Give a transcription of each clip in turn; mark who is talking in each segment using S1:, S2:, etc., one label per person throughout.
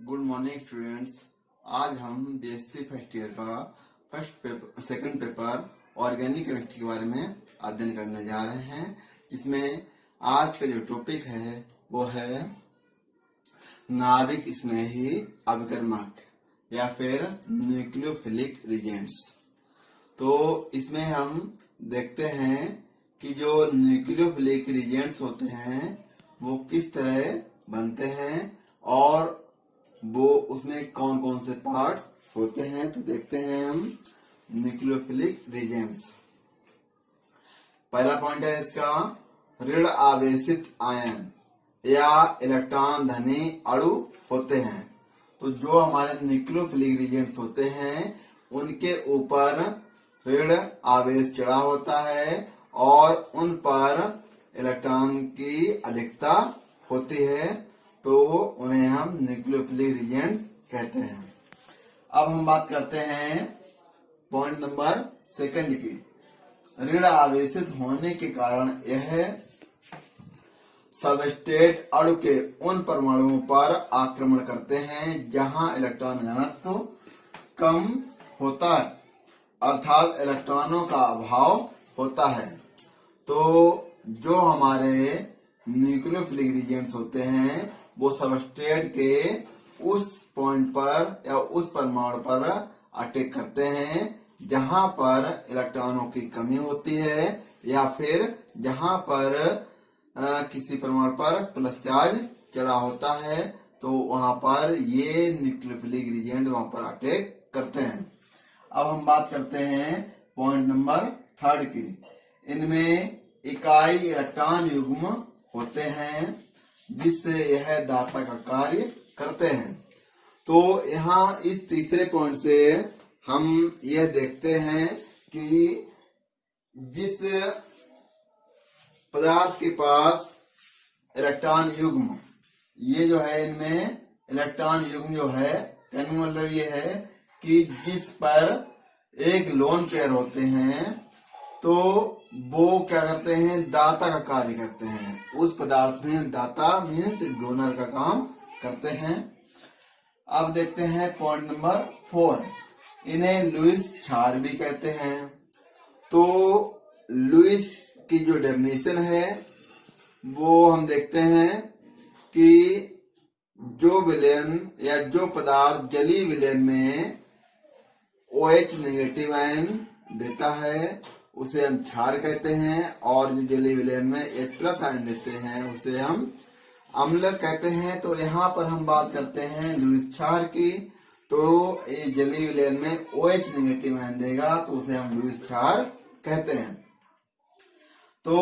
S1: Good morning students. आज हम BSc first year का सेकंड पेपर ऑर्गेनिक केमिस्ट्री के बारे में अध्ययन करने जा रहे हैं। जिसमें आज का जो टॉपिक है वो है नाभिक स्नेही अभिकर्मक या फिर न्यूक्लियोफिलिक रिजेंट्स। तो इसमें हम देखते हैं कि जो न्यूक्लियोफिलिक रिजेंट्स होते हैं वो किस तरह बनते हैं और वो उसमें कौन कौन से पार्ट होते हैं। तो देखते हैं हम न्यूक्लियोफिलिक रिजेंट्स। पहला पॉइंट है इसका, ऋण आवेशित आयन या इलेक्ट्रॉन धनी अणु होते हैं। तो जो हमारे न्यूक्लियोफिलिक रिजेंट्स होते हैं उनके ऊपर ऋण आवेश चढ़ा होता है और उन पर इलेक्ट्रॉन की अधिकता होती है, तो उन्हें हम न्यूक्लियोफिलिक रिजेंट्स कहते हैं। अब हम बात करते हैं पॉइंट नंबर सेकंड की। ऋण आवेशित होने के कारण यह सबस्ट्रेट अणु के उन परमाणुओं पर आक्रमण करते हैं जहां इलेक्ट्रॉन घनत्व कम होता है, अर्थात इलेक्ट्रॉनों का अभाव होता है। तो जो हमारे न्यूक्लियोफिलिक रिजेंट्स होते हैं वो सबस्ट्रेट के उस पॉइंट पर या उस परमाणु पर अटैक करते हैं जहां पर इलेक्ट्रॉनों की कमी होती है या फिर जहां पर किसी परमाणु पर प्लस चार्ज चढ़ा होता है, तो वहां पर ये न्यूक्लियोफिलिक रिजेंट वहां पर अटैक करते हैं। अब हम बात करते हैं पॉइंट नंबर थर्ड की। इनमें इकाई इलेक्ट्रॉन युग्म होते हैं जिससे यह दाता का कार्य करते हैं। तो यहाँ इस तीसरे पॉइंट से हम यह देखते हैं कि जिस पदार्थ के पास इलेक्ट्रॉन युग्म ये जो है, इनमें इलेक्ट्रॉन युग्म जो है, कहने का मतलब ये है कि जिस पर एक लोन पेयर होते हैं तो वो क्या करते हैं, दाता का कार्य करते हैं। उस पदार्थ में दाता मीन्स डोनर का काम करते हैं। अब देखते हैं पॉइंट नंबर 4। इन्हें लुईस क्षार भी कहते हैं। तो लुईस की जो डेफिनेशन है वो हम देखते हैं कि जो विलयन या जो पदार्थ जलीय विलयन में OH नेगेटिव आयन देता है उसे हम क्षार कहते हैं, और जो जलीय विलयन में H+ आयन देते हैं उसे हम अम्ल कहते हैं। तो यहाँ पर हम बात करते हैं लुईस क्षार की। तो ये जलीय विलयन में OH नेगेटिव आयन देगा तो उसे हम लुईस क्षार कहते हैं। तो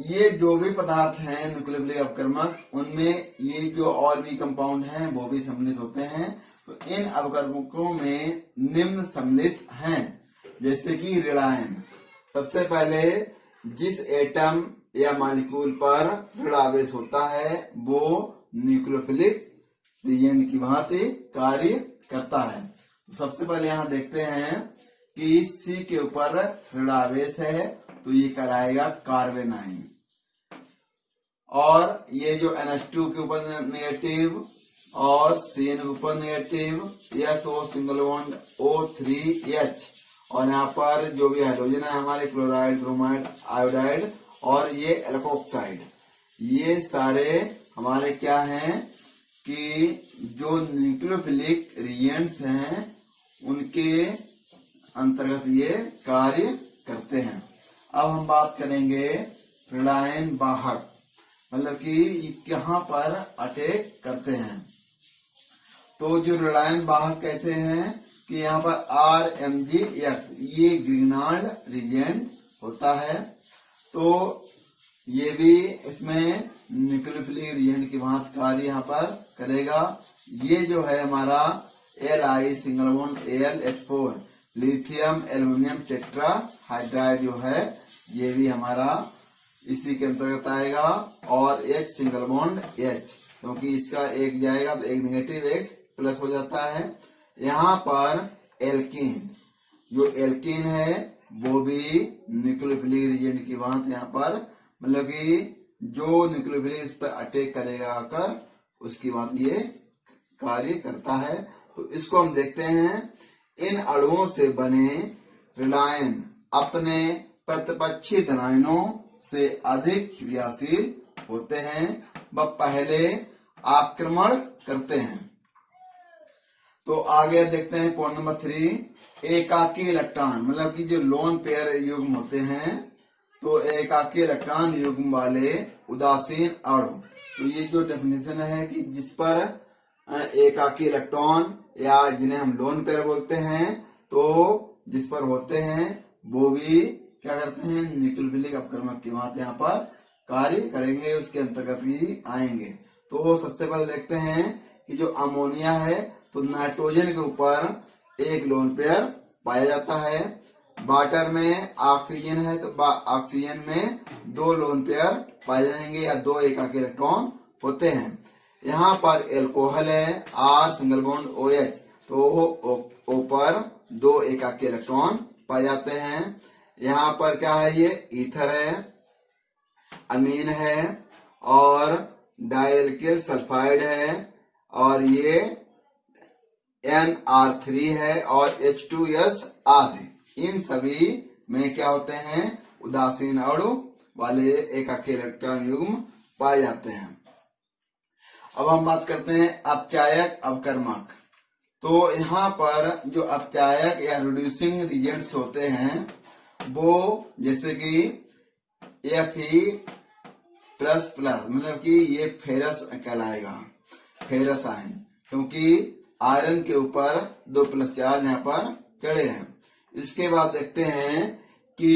S1: ये जो भी पदार्थ हैं न्यूक्लियोफिलिक अवकर्मक, उनमें ये जो और भी कंपाउंड हैं वो भी सम्मिलित होते हैं। तो इन अवकर्मकों में निम्न सम्मिलित हैं, जैसे कि ऋणायन। सबसे पहले जिस एटम या मॉलिक्यूल पर ऋण आवेश होता है वो न्यूक्लियोफिलिक रिजेंट की भांति कार्य करता है। तो सबसे पहले यहाँ देखते हैं कि C के ऊपर ऋण आवेश है तो ये कहलाएगा कार्बन आयन, और ये जो NH2 के ऊपर नेगेटिव और CN के ऊपर negative, SO single bond O3H, और यहाँ पर जो भी हाइड्रोजन है हमारे क्लोराइड, ब्रोमाइड, आयोडाइड और ये एल्कोक्साइड, ये सारे हमारे क्या हैं कि जो न्यूक्लियोफिलिक रिजेंट्स हैं उनके अंतर्गत ये कार्य करते हैं। अब हम बात करेंगे ऋणायन वाहक, मतलब कि कहाँ पर अटैक करते हैं। तो जो ऋणायन वाहक कैसे हैं कि यहाँ पर RMgX ये ग्रीनाल्ड रिजेंट होता है। तो ये भी इसमें न्यूक्लियोफिलिक रिजेंट की भांति कार्य यहाँ पर करेगा। ये जो है हमारा Li single bond AlH4 lithium aluminium tetra hydride जो है ये भी हमारा इसी के अंतर्गत आएगा, और एक सिंगल बॉन्ड H, क्योंकि इसका एक जाएगा तो एक नेगेटिव एक प्लस हो जाता है। यहाँ पर एल्कीन, जो एल्कीन है वो भी न्यूक्लियोफिलिक रिजेंट की भांति यहाँ पर, मतलब कि जो न्यूक्लियोफिलिक इस पर अटैक करेगा आकर उसकी बात ये कार्य करता है। तो इसको हम देखते हैं। इन अणुओं से बने ऋणायन अपने प्रतिपक्षी धनायनों से अधिक क्रियाशील होते हैं व पहले आक्रमण करते हैं। तो आगे देखते हैं पॉइंट नंबर 3, एकाकी इलेक्ट्रॉन, मतलब कि जो लोन पेयर युग्म होते हैं, तो एकाकी इलेक्ट्रॉन युग्म वाले उदासीन अणु। तो ये जो डेफिनेशन है कि जिस पर एकाकी इलेक्ट्रॉन या जिन्हें हम लोन पेयर बोलते हैं, तो जिस पर होते हैं वो भी क्या करते हैं, न्यूक्लियोफिलिक अपकर्मक की भांति यहाँ पर कार्य करेंगे, उसके अंतर्गत ही आएंगे। तो सबसे पहले देखते हैं कि जो अमोनिया है, तो नाइट्रोजन के ऊपर एक लोन पेयर पाया जाता है। वाटर में ऑक्सीजन है तो ऑक्सीजन में 2 लोन पेयर पाए जाएंगे या 2 एकाकी इलेक्ट्रॉन होते हैं। यहाँ पर एल्कोहल है, R सिंगल बॉन्ड OH, तो O पर 2 एकाकी इलेक्ट्रॉन पाए जाते हैं। यहाँ पर क्या है, ये ईथर है, अमीन है और डाइल्किल सल्फाइड है और ये NR3 है और H2S आदि। इन सभी में क्या होते हैं, उदासीन अणु वाले एकाकी इलेक्ट्रॉन युग्म पाए जाते हैं। अब हम बात करते हैं अपचायक अपकर्मक। तो यहाँ पर जो अपचायक या रिड्यूसिंग रिजेंट्स होते हैं, वो जैसे कि Fe++, मतलब कि ये फेरस कहलाएगा, फेरस आयन, क्योंकि आयरन के ऊपर 2 प्लस चार्ज यहाँ पर चढ़े हैं। इसके बाद देखते हैं कि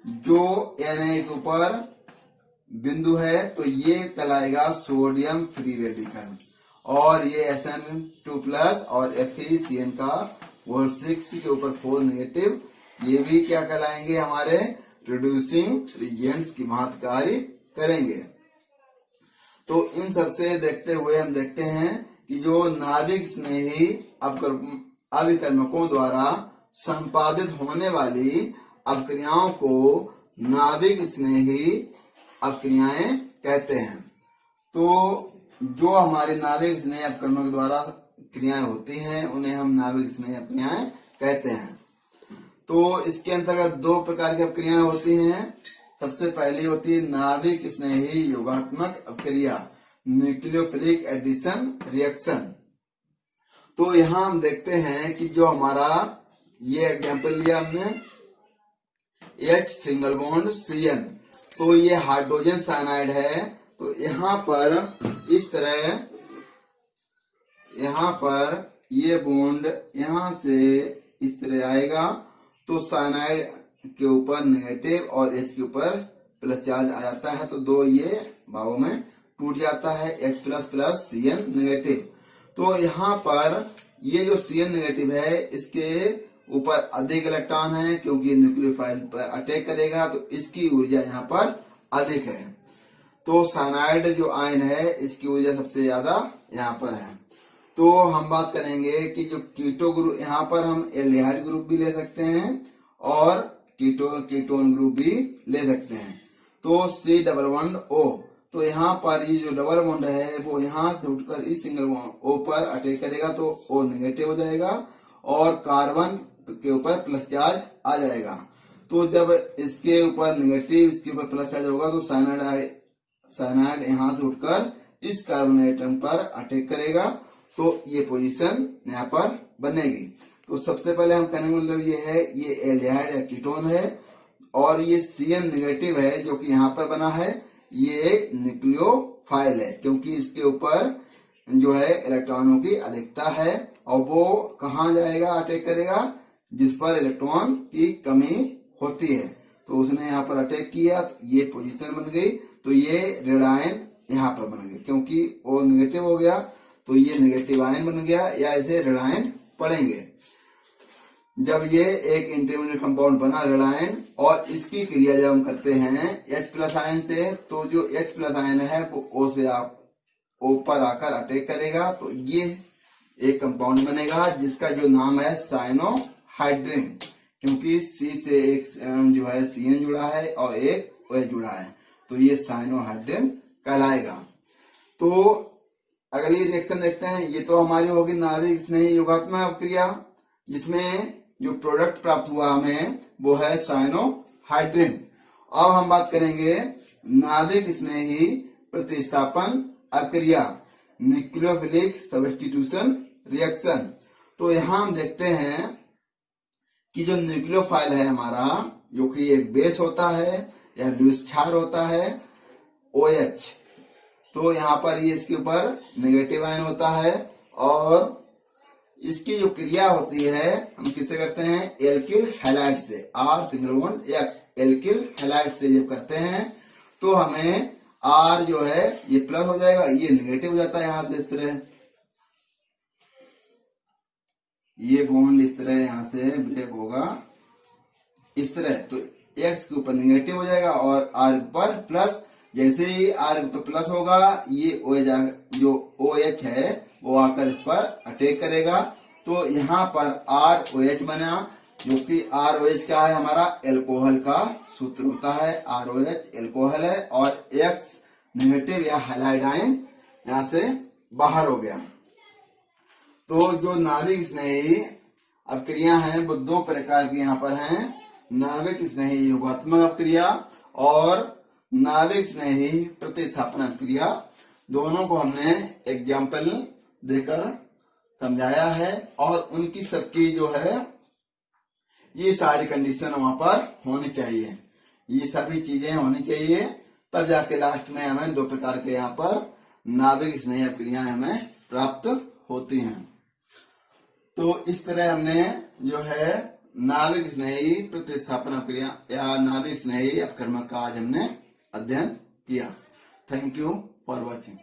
S1: जो Na के ऊपर बिंदु है, तो ये कहलाएगा सोडियम फ्री रेडिकल, और ये Sn2+ और FeCN का वो 6 के ऊपर 4 नेगेटिव, ये भी क्या कहलाएंगे, हमारे रिड्यूसिंग रिजेंट्स की भांति कार्य करेंगे। तो इन सबसे देखते हुए हम देखते हैं कि जो नाभिक स्नेही अभिकर्मकों द्वारा संपादित होने वाली अपक्रियाओं को नाभिक स्नेही अपक्रियाएं कहते हैं। तो जो हमारे नाभिक स्नेही अपकर्मक द्वारा क्रियाएं होती हैं, उन्हें हम नाभिक स्नेही अपक्रियाएं कहते हैं। तो इसके अंतर्गत 2 प्रकार की अपक्रियाएं होती हैं। सबसे पहली होती है नाभिक स्नेही योगात्मक अपक्रिया, न्यूक्लियोफिलिक एडिशन रिएक्शन। तो यहाँ हम देखते हैं कि जो हमारा ये एग्जाम्पल लिया हमने, H सिंगल बॉन्ड CN, तो ये हाइड्रोजन साइनाइड है। तो यहाँ पर इस तरह, यहाँ पर ये बॉन्ड यहाँ से इस तरह आएगा, तो साइनाइड के ऊपर नेगेटिव और H के ऊपर प्लस चार्ज आ जाता है, तो 2 ये भावों में टूट जाता है, H++ CN नेगेटिव। तो यहाँ पर ये जो CN नेगेटिव है, इसके ऊपर अधिक इलेक्ट्रॉन है, क्योंकि न्यूक्लियोफाइल पर अटैक करेगा, तो इसकी ऊर्जा यहाँ पर अधिक है। तो साइनाइड जो आयन है, इसकी ऊर्जा सबसे ज्यादा यहाँ पर है। तो हम बात करेंगे कि जो कीटो ग्रुप, यहाँ पर हम एल्डिहाइड ग्रुप भी ले सकते हैं और कीटोन ग्रुप भी ले सकते हैं। तो C++O, तो यहाँ पर ये जो डबल बॉन्ड है, वो यहाँ से उठकर इस सिंगल O पर अटैक करेगा, तो O नेगेटिव हो जाएगा और कार्बन के ऊपर प्लस चार्ज आ जाएगा। तो जब इसके ऊपर नेगेटिव, इसके ऊपर प्लस चार्ज होगा, तो साइनाइड यहाँ से उठकर इस कार्बन एटम पर अटैक करेगा, तो ये पोजीशन यहाँ पर बनेगी। तो सबसे पहले हम कहने का मतलब ये है, ये एल्डिहाइड या कीटोन है और ये CN नेगेटिव है जो कि यहाँ पर बना है, ये एक न्यूक्लियोफाइल है, क्योंकि इसके ऊपर जो है इलेक्ट्रॉनों की अधिकता है और वो कहाँ जाएगा, अटैक करेगा, जिस पर इलेक्ट्रॉन की कमी होती है। तो उसने यहाँ पर अटैक किया, तो ये पोजीशन बन गई। तो ये रेड आयन यहाँ पर बन गया, क्योंकि O नेगेटिव हो गया, तो ये नेगेटिव आयन बन गया, या इसे रेड आयन पढ़ेंगे। जब ये एक इंटरमीडिएट कंपाउंड बना रेड आयन, और इसकी क्रिया जब हम करते हैं H+ आयन से, तो जो H+ आयन है वो O से O पर आकर अटैक करेगा, तो ये एक कंपाउंड बनेगा जिसका जो नाम है साइनोहाइड्रिन, क्योंकि C से एक जो है CN जुड़ा है और एक OH जुड़ा है, तो ये साइनोहाइड्रिन कहलाएगा। तो अगली रिएक्शन देखते हैं। ये तो हमारी होगी नाभिक स्नेही योगात्मक अपक्रिया, जिसमें जो प्रोडक्ट प्राप्त हुआ हमें वो है साइनोहाइड्रिन। अब हम बात करेंगे नाभिक स्नेही प्रतिस्थापन अपक्रिया, न्यूक्लियोफिलिक सब्स्टिट्यूशन रिएक्शन। तो यहां हम देखते हैं कि जो न्यूक्लियोफाइल है हमारा, जो कि एक बेस होता है या लुईस क्षार होता है OH, तो यहाँ पर ये इसके ऊपर नेगेटिव आयन होता है और इसकी जो क्रिया होती है हम किससे करते हैं, एल्किल हैलाइड से, R single bond X, alkyl halide से जब करते हैं तो हमें R जो है ये प्लस हो जाएगा, ये नेगेटिव हो जाता है। यहां से इस तरह ये बॉन्ड इस तरह यहां से ब्रेक होगा इस तरह, तो X के ऊपर नेगेटिव हो जाएगा और R के ऊपर प्लस। जैसे ही R के ऊपर प्लस होगा ये जो OH है वो आकर इस पर अटैक करेगा, तो यहाँ पर ROH बना, जो कि ROH क्या है, हमारा एल्कोहल का सूत्र होता है। ROH एल्कोहल है और X नेगेटिव या हैलाइड आयन यहाँ से बाहर हो गया। तो जो नाभिक स्नेही अपक्रिया हैं वो दो प्रकार की यहाँ पर हैं, नाभिक स्नेही योगात्मक अपक्रिया और नाभिक स्नेही प्रतिस्थापन अपक्रिया। दोनों को हमने एग्जाम्पल देकर समझाया है और उनकी सबकी जो है ये सारी कंडीशन वहां पर होनी चाहिए, ये सभी चीजें होनी चाहिए, तब जाके लास्ट में हमें दो प्रकार के यहाँ पर नाभिक स्नेही अपक्रियाएं हमें प्राप्त होती हैं। तो इस तरह हमने जो है नाभिक स्नेही प्रतिस्थापन अपक्रिया या नाभिक स्नेही अपकर्मक का आज हमने अध्ययन किया। Thank you for watching.